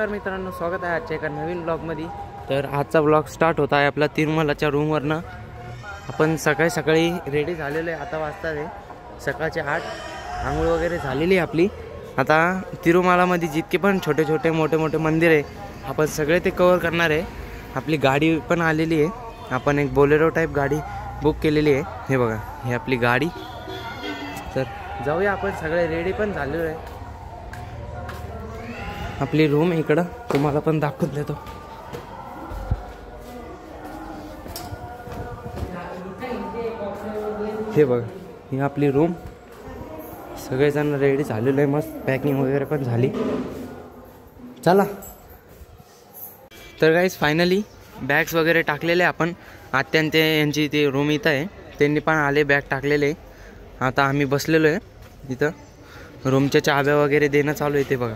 नमस्कार मित्रांनो, स्वागत आहे आजच्या एका नवीन ब्लॉगमध्ये। तर आजचा ब्लॉग स्टार्ट होता आहे आपला तिरुमलाच्या रूमवरनं। आपण सकाळी रेडी झालेलो आहे। आता वाजता आहे सकाळचे 8। आंघोळ वगैरे झालेली आहे आपली। आता तिरुमलामध्ये जितके पण छोटे छोटे मोठे मंदिर आहे आपण सगळे ते कव्हर करणार आहे। आपली गाडी पण आलेली आहे, आपण एक बोलेरो टाईप गाडी बुक केलेली आहे। हे बघा, ही आपली गाडी। तर जाऊया, आपण सगळे रेडी पण झालेलो आहे। आपली रूम इकडं तुम्हाला पण दाखवून देतो। हे बघा, ही आपली रूम। सगळेजण रेडी झालेलो आहे, मस्त पॅकिंग वगैरे पण झाली। चला तर गाईज फायनली बॅग्स वगैरे टाकलेले आपण। आत्यान ते यांची ती रूम इथं आहे, त्यांनी पण आले बॅग टाकलेले। आता आम्ही बसलेलो आहे इथं, रूमच्या चाव्या वगैरे देणं चालू आहे। ते बघा,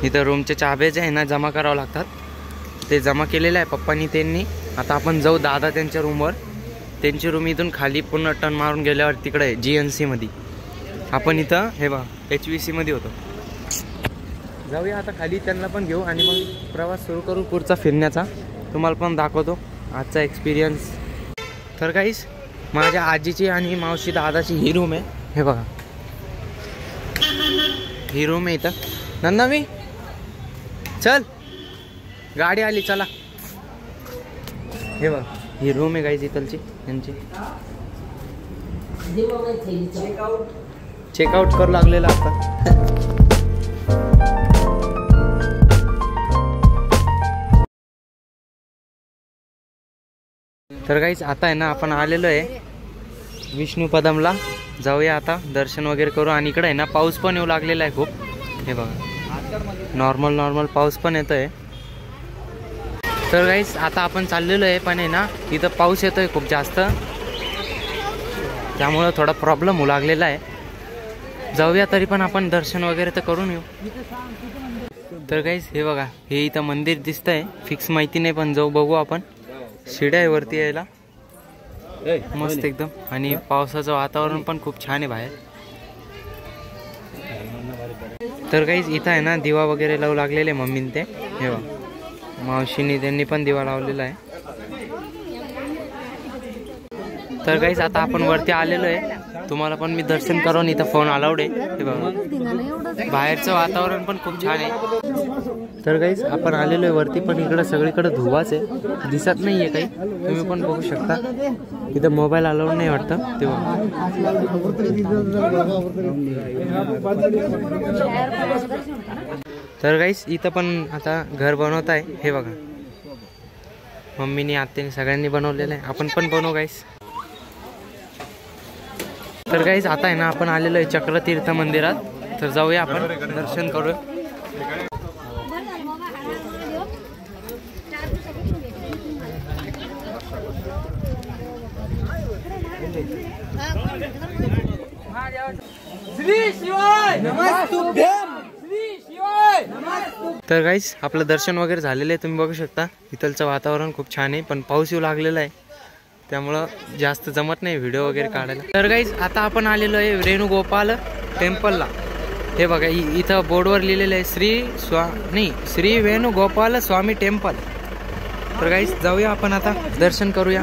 इथं रूमच्या चाव्या जे आहे ना जमा करावं लागतात, ते जमा केलेलं आहे पप्पांनी त्यांनी। आता आपण जाऊ दादा त्यांच्या रूमवर। त्यांची रूम इथून खाली पूर्ण टर्न मारून गेल्यावर तिकडे आहे GNC मध्ये। आपण इथं हे बघा HVC मध्ये होतो। जाऊया आता खाली, त्यांना पण घेऊ आणि मग प्रवास सुरू करू पुढचा फिरण्याचा। तुम्हाला पण दाखवतो आजचा एक्सपिरियन्स। तर गाईस, माझ्या आजीची आणि मावशी दादाची ही रूम आहे। हे बघा, ही रूम आहे इथं। नंदामी चल, गाडी आली, चला। हे बघ, ही रूम आहे गाईज इथलची यांची। चेकआउट करू लागलेला आता। तर गाईज आता आहे ना आपण आलेलो आहे विष्णुपदमला। जाऊया आता, दर्शन वगैरे करू। आणि इकडे आहे ना पाऊस पण येऊ लागलेला आहे खूप। हे बघा, नॉर्मल पाऊस पण येतोय। तर गाईस आता आपण चाललेलो आहे, पण आहे ना इथं पाऊस येतोय खूप जास्त, त्यामुळं थोडा प्रॉब्लेम होऊ लागलेला आहे। जाऊया तरी पण आपण दर्शन वगैरे तर करून येऊ। तर गाईस हे बघा, हे इथं मंदिर दिसतंय, फिक्स माहिती नाही पण जाऊ बघू आपण। शिड्या आहे वरती यायला, मस्त एकदम। आणि पावसाचं वातावरण पण खूप छान आहे बाहेर। तर गाईज इथं आहे ना दिवा वगैरे लावू लागलेले मम्मीने ते। हे बघा, मावशीने त्यांनी पण दिवा लावलेला आहे। तर गाईज आता आपण वरती आलेलो आहे, तुम्हाला पण मी दर्शन करून। इथं फोन अलाउड आहे। हे बघा, बाहेरचं वातावरण पण खूप छान आहे। तर गाईज आपण आलेलो आहे वरती, पण इकडं सगळीकडे धुवाच आहे, दिसत नाहीये काही। तुम्ही पण बघू शकता, इथं मोबाईल अलाउड नाही वाटतं तेव्हा। तर गाईस इथं पण आता घर बनवत आहे। हे बघा, मम्मीने आत्याने सगळ्यांनी बनवलेलं आहे, आपण पण बनवू गाईस। तर गाईस आता आहे ना आपण आलेलो आहे चक्रतीर्थ मंदिरात। तर जाऊया आपण दर्शन करूया। तर गाईस आपलं दर्शन वगैरे झालेलं आहे, तुम्ही बघू शकता। इथलचं वातावरण खूप छान आहे, पण पाऊस येऊ लागलेला आहे, त्यामुळं जास्त जमत नाही व्हिडिओ वगैरे काढायला। तर गाईस आता आपण आलेलो आहे वेणुगोपाल टेम्पलला। हे बघा, इथं बोर्डवर लिहिलेलं आहे श्री वेणुगोपाल स्वामी टेम्पल। तर गाईस जाऊया आपण आता, दर्शन करूया।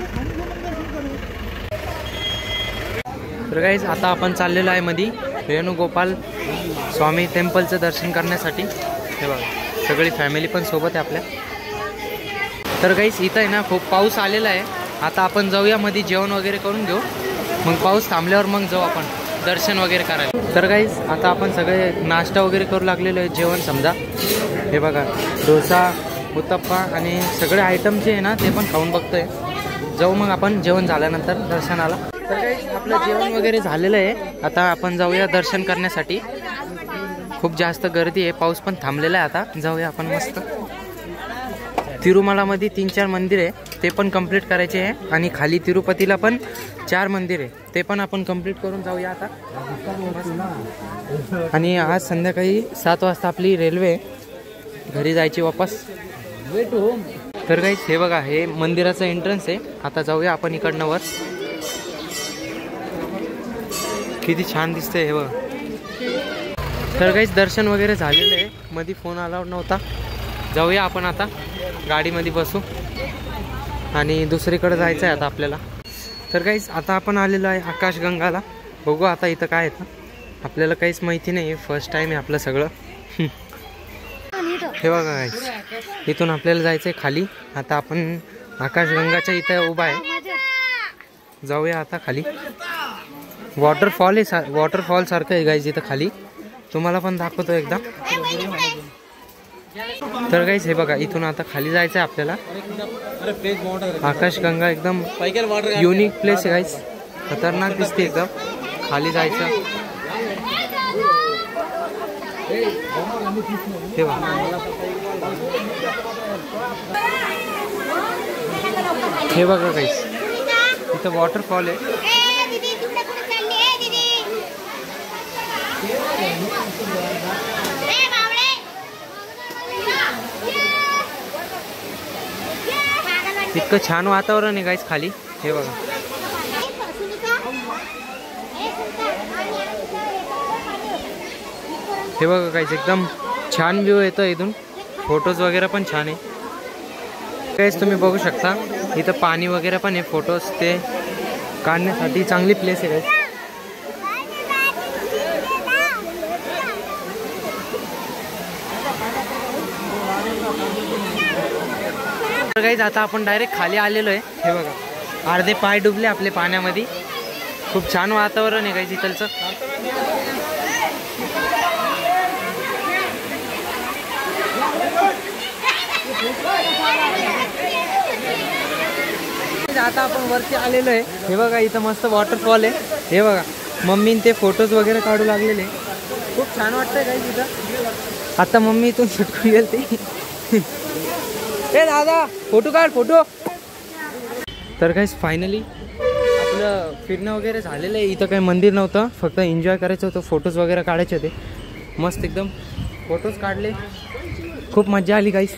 तर गाईस आता आपण चाललेलो आहे मध्ये वेणुगोपाल स्वामी टेम्पलचं दर्शन करण्यासाठी। हे बघा, सगळी फॅमिली पण सोबत आहे आपल्या। तर गाईस इथं आहे ना खूप पाऊस आलेला आहे। आता आपण जाऊया मध्ये, जेवण वगैरे करून घेऊ, मग पाऊस थांबल्यावर मग जाऊ आपण दर्शन वगैरे करायला। तर गाईस आता आपण सगळे नाश्ता वगैरे करू लागलेलो आहे, जेवण समजा। हे बघा, डोसा, उत्तप्पा आणि सगळे आयटम जे आहे ना ते पण खाऊन बघतोय। जाऊ मग आपण जेवण झाल्यानंतर दर्शनाला। तर गाईस आपलं जेवण वगैरे झालेलं आहे, आता आपण जाऊया दर्शन करण्यासाठी। खूप जास्त गर्दी आहे, पाऊस पण थांबलेला आहे। आता जाऊया आपण मस्त। तिरुमलामध्ये 3-4 मंदिर आहे, ते पण कंप्लीट करायचे आहे। आणि खाली तिरुपतीला पण 4 मंदिर आहे, ते पण आपण कंप्लीट करून जाऊया आता। आणि आज संध्याकाळी 7 वाजता आपली रेल्वे घरी जायची वापस। तर गाईस हे बघा, हे मंदिराचं एंट्रन्स आहे। आता जाऊया आपण इकडनं वर। किती छान दिसतंय हे बघा। तर काहीच दर्शन वगैरे झालेलं आहे, मध्ये फोन अलाउड नव्हता. जाऊया आपण आता गाडीमध्ये बसू आणि दुसरीकडे जायचं आहे आता आपल्याला. तर काहीच आता आपण आलेलो आहे आकाशगंगाला. बघू आता इथं काय येतं, आपल्याला काहीच माहिती नाही आहे, फर्स्ट टाईम आहे आपलं सगळं. हे बघा गाईस, इथून आपल्याला जायचं आहे खाली. आता आपण आकाशगंगाच्या इथं उभा आहे, जाऊया आता खाली. वॉटरफॉल आहे, वॉटरफॉल सारखं आहे गाईज इथं खाली, तुम्हाला पण दाखवतो एकदा. तर गाईज हे बघा, इथून आता खाली जायचं आहे आपल्याला. आकाशगंगा एकदम युनिक प्लेस आहे गाईज, खतरनाक दिसते एकदम. खाली जायचं हे बघा, हे बघा गाईज इथं वॉटरफॉल आहे. इतकं छान वातावरण आहे गाईज खाली. हे बघा, हे बघा गाईज एकदम छान व्ह्यू येतो इथून. फोटोज वगैरे पण छान आहे गाईज, तुम्ही बघू शकता. इथं पाणी वगैरे पण आहे, फोटोज ते काढण्यासाठी चांगली प्लेस आहे गाईज. गाईज आता आपण डायरेक्ट खाली आलेलो आहे. हे बघा, अर्धे पाय डुबले आपले पाण्यामध्ये. खूप छान वातावरण आहे गाईज इथलचं. आता आपण वरती आलेलो आहे. हे बघा इथं मस्त वॉटरफॉल आहे. हे बघा, मम्मीन ते फोटोज वगैरे काढू लागलेले. खूप छान वाटतंय गाईज इथं. आता मम्मी इथून सुटून गेली ती. ए दादा फोटो काढ, फोटो. तर काहीच फायनली आपलं फिरणं वगैरे झालेलं आहे. इथं काही मंदिर नव्हतं, फक्त एन्जॉय करायचं होतं, फोटोज वगैरे काढायचे होते. मस्त एकदम फोटोज काढले, खूप मजा आली गाईस.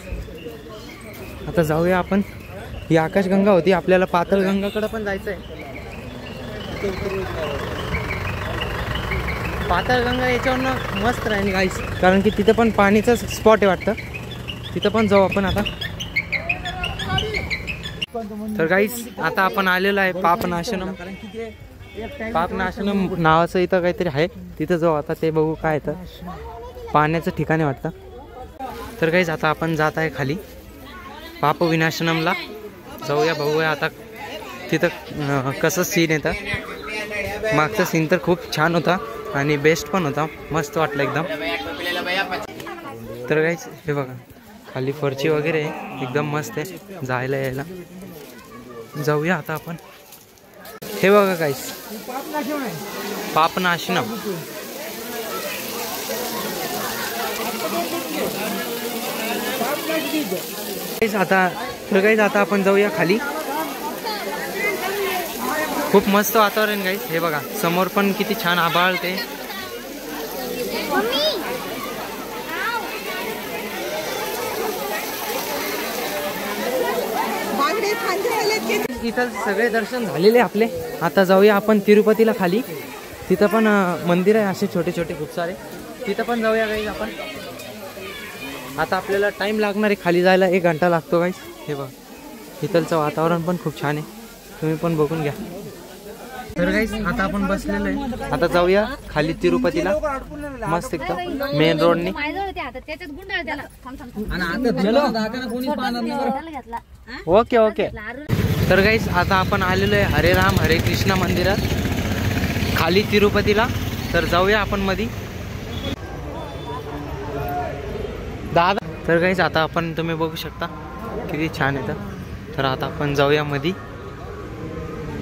आता जाऊया आपण. ही आकाशगंगा होती, आपल्याला पाताळगंगाकडे पण जायचं आहे. पाताळगंगा याच्यावरनं मस्त राहील गाईस, कारण की तिथं पण पाणीचं स्पॉट आहे वाटतं, तिथं पण जाऊ आपण आता. तर गाईस आता आपण आलेलो आहे पापनाशनम. पापनाशनम नावाचं इथं काहीतरी आहे, तिथं जाऊ आता. ते बघू काय येतं, पाण्याचं ठिकाण आहे वाटतं. तर गाईस आता आपण जात आहे खाली पापविनाशनमला. जाऊया, बघूया आता तिथं कसं सीन येतं. मागचा सीन तर खूप छान होता आणि बेस्ट पण होता, मस्त वाटलं एकदम. तर गाईस हे बघा, खाली फरची वगैरे एकदम मस्त आहे जायला यायला. जाऊया आता आपण. हे बघा गाईस, पापनाशनम. आता तर गाईस आता आपण जाऊया खाली. खूप मस्त वातावरण गाईस. हे बघा समोर पण किती छान आभाळ ते. इथं सगळे दर्शन झालेले आपले. आता जाऊया आपण तिरुपतीला खाली. तिथं पण मंदिर आहे असे छोटे छोटे खूप सारे, तिथं पण जाऊया गाईस आपण. आता आपल्याला टाइम लागणार आहे खाली जायला, 1 घंटा लागतो गाईस. हे बघा, इथलचं वातावरण पण खूप छान आहे, तुम्ही पण बघून घ्या. तर गाईस आता आपण बसलेलो आहे. आता जाऊया खाली तिरुपतीला, मस्त एकदम मेन रोडने. Okay okay. तर गाईस आता आपण आलेलो आहे हरे राम हरे कृष्णा मंदिरात खाली तिरुपतीला. तर जाऊया आपण मधी दादा. तर गाईस आता आपण, तुम्ही बघू शकता किती छान येतं. तर आता आपण जाऊया मधी.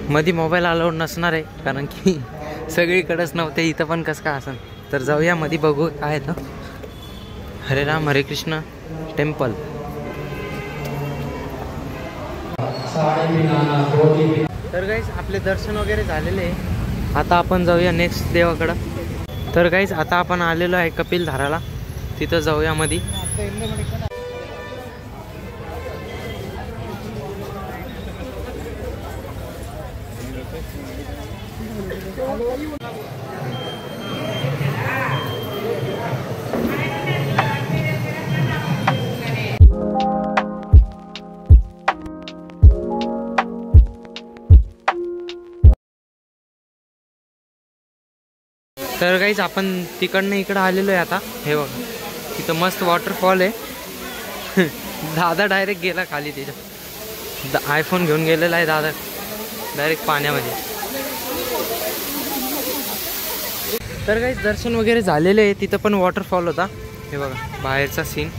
मध्ये मोबाईल अलाउड नसणार आहे, कारण की सगळीकडेच नव्हते, इथं पण कसं काय असेल. तर जाऊया मध्ये, बघू काय येतं. हरे राम हरे कृष्ण टेम्पल. तर गाईस आपले दर्शन वगैरे झालेले आहे. आता आपण जाऊया नेक्स्ट देवाकडं. तर गाईस आता आपण आलेलो आहे कपिलधाराला, तिथं जाऊया मध्ये. तर गाईज आपण तिकडनं इकडं आलेलो आहे आता. हे बघा तिथं मस्त वॉटरफॉल आहे. दादा डायरेक्ट गेला खाली, त्याच्या आयफोन घेऊन गेलेला आहे दादा डायरेक्ट पाण्यामध्ये. तर गाईज दर्शन वगैरे झालेलं आहे. तिथं पण वॉटरफॉल होता. हे बघा बाहेरचा सीन.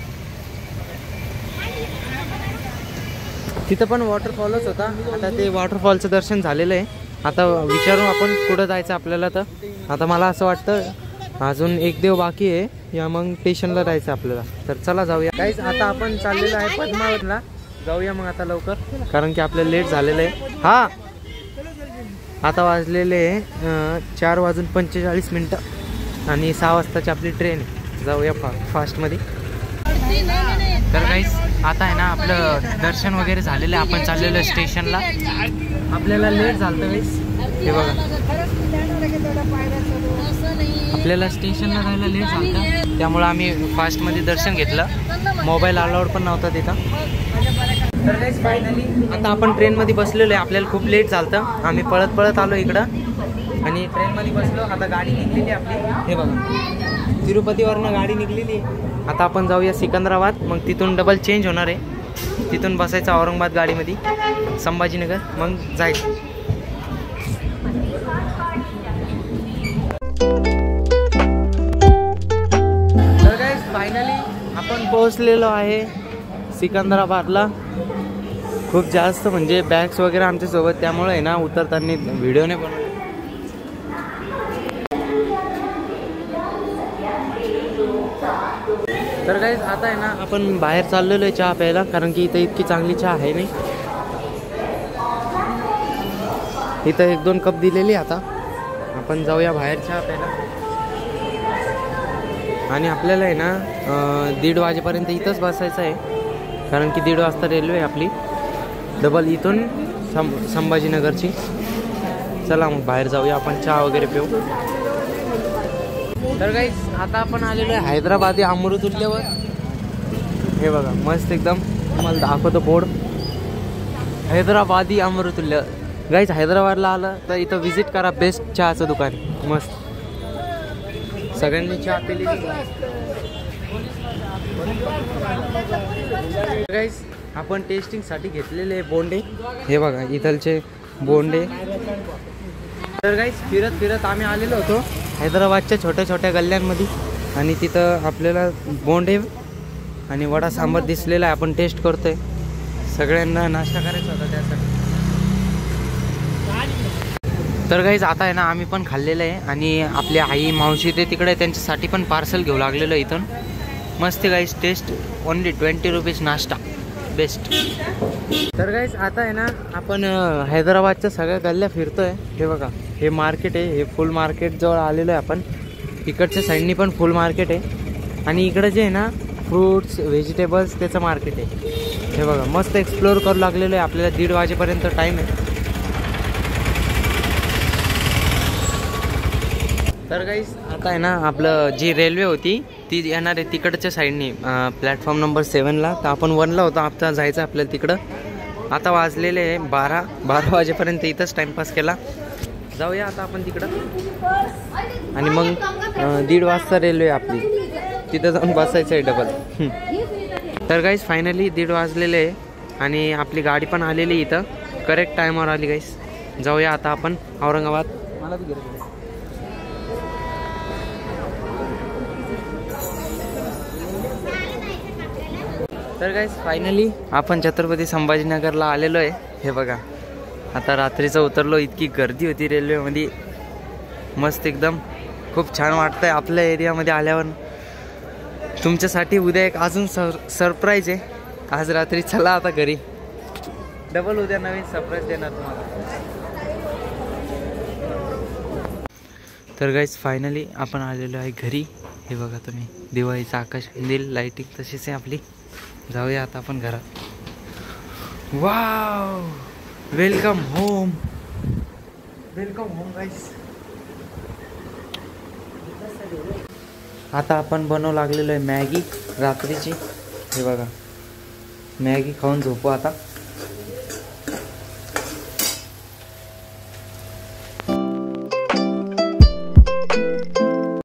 तिथं पण वॉटरफॉलच होता. आता ते वॉटरफॉलचं दर्शन झालेलं आहे. आता विचारू आपण कुठं जायचं आपल्याला. तर आता मला असं वाटतं अजून एक देव बाकी आहे, या मग स्टेशनला जायचं आपल्याला. तर चला जाऊया गाईज. आता आपण चाललेलो आहे पद्मावतला. जाऊया मग आता लवकर, कारण की आपल्याला लेट झालेलं आहे. हा आता वाजलेले 4:45 आणि 6 वाजताची आपली ट्रेन. जाऊया फास्टमध्ये. तर गाईज आता आहे ना आपलं दर्शन वगैरे झालेलं आहे. आपण चाललेलो आहे स्टेशनला. आपल्याला लेट झालं गाईज. हे बघा आपल्याला स्टेशनला जायला लेट झालं, त्यामुळं आम्ही फास्टमध्ये दर्शन घेतलं. मोबाईल अलाउड पण नव्हता तिथं. तर गाईज फायनली आता आपण ट्रेनमध्ये बसलेलो आहे. आपल्याला खूप लेट झालं. आम्ही पळत पळत आलो इकडं आणि ट्रेनमध्ये बसलो. आता गाडी निघलेली आपली. हे बघा तिरुपतीवरनं गाडी निघलेली. आता आपण जाऊया सिकंदराबाद. मग तिथून डबल चेंज होणार आहे. तिथून बसायचं औरंगाबाद गाडीमध्ये, संभाजीनगर, मग जायचं. तर गाईज फायनली आपण पोहोचलेलो आहे सिकंदराबादला. खूप जास्त म्हणजे बॅग्स वगैरे आमच्यासोबत, त्यामुळे आहे ना उतरताना व्हिडिओ नाही बनवला. तर गाईज आता आहे ना आपण बाहेर चाललेलो आहे चहा प्यायला, कारण की इथं इतकी चांगली चहा आहे नाही. इथं 1-2 कप दिलेली. आता आपण जाऊया बाहेर चहा प्यायला. आणि आपल्याला आहे ना 1:30 वाजेपर्यंत इथंच बसायचं आहे, कारण की 1:30 वाजता रेल्वे आपली डबल इथून संभाजीनगरची. चला मग बाहेर जाऊया आपण, चहा वगैरे पिऊ. तर गाईज आता आपण आलेलो आहे हैदराबादी अमृतुल्यवर. हे बघा मस्त एकदम, तुम्हाला दाखवतो बोर्ड, हैदराबादी अमृतुल्य. गाईज हैदराबादला आलं तर इथं विजिट करा. बेस्ट चहाचं दुकान मस्त. सगळ्यांनी चहा पिली. गाईज आपण टेस्टिंगसाठी घेतलेले बोंडे. हे बघा इथलचे बोंडे. तर गाईज फिरत फिरत आम्ही आलेलो होतो हैदराबादच्या छोट्या छोट्या गल्ल्यांमध्ये, आणि तिथं आपल्याला बोंडे आणि वडा सांबार दिसलेला आहे. आपण टेस्ट करतोय. सगळ्यांना नाश्ता करायचा होता त्यासाठी. तर गाईज आता आहे ना आम्ही पण खाल्लेलं आहे, आणि आपली आई मावशी ते तिकडे त्यांच्यासाठी पण पार्सल घेऊ लागलेलं इथून. मस्त गाईज टेस्ट. ओनली 20 रुपीज नाश्ता बेस्ट. तर गाईज आता आहे ना आपण हैदराबादच्या सगळ्या गल्ल्या फिरतोय. हे बघा हे मार्केट आहे. हे फुल मार्केट जवळ आलेलो आहे आपण. इकडच्या साईडनी पण फुल मार्केट आहे, आणि इकडं जे आहे ना फ्रूट्स व्हेजिटेबल्स त्याचं मार्केट आहे. हे बघा मस्त एक्सप्लोअर करू लागलेलं आहे. आपल्याला 1:30 वाजेपर्यंत टाईम आहे. तर गाईज आता आहे ना आपलं जी रेल्वे होती ती येणार आहे तिकडच्या साईडनी, प्लॅटफॉर्म नंबर 7ला. तर आपण 1ला होतो. आता जायचं आपल्याला तिकडं. आता वाजलेले आहे 12 वाजेपर्यंत इथंच टाईमपास केला. जाऊया आता आपण तिकडं, आणि मग 1:30 वाजता रेल्वे आपली, तिथं जाऊन बसायचं आहे डबल. तर गाईज फायनली 1:30 वाजलेले आहे, आणि आपली गाडी पण आलेली इथं करेक्ट टायमावर आली. गाईज जाऊया आता आपण औरंगाबाद. मला तर गाईज फायनली आपण छत्रपती संभाजीनगरला आलेलो आहे. हे बघा आता रात्रीचं उतरलो. इतकी गर्दी होती रेल्वेमध्ये. मस्त एकदम खूप छान वाटतंय आपल्या एरियामध्ये आल्यावर. तुमच्यासाठी उद्या एक अजून सरप्राईज आहे. आज रात्री चला आता घरी, डबल उद्या नवीन सरप्राईज देणार तुम्हाला. तर गाईज फायनली आपण आलेलो आहे घरी. हे बघा तुम्ही, दिवाळीचं आकाश कंदील लाईटिंग तशीच आहे आपली. जाऊया आता आपण घरात. Wow, welcome home, welcome home guys. आता आपण बनवू लागलेलो आहे मॅगी रात्रीची. हे बघा मॅगी खाऊन झोपू आता.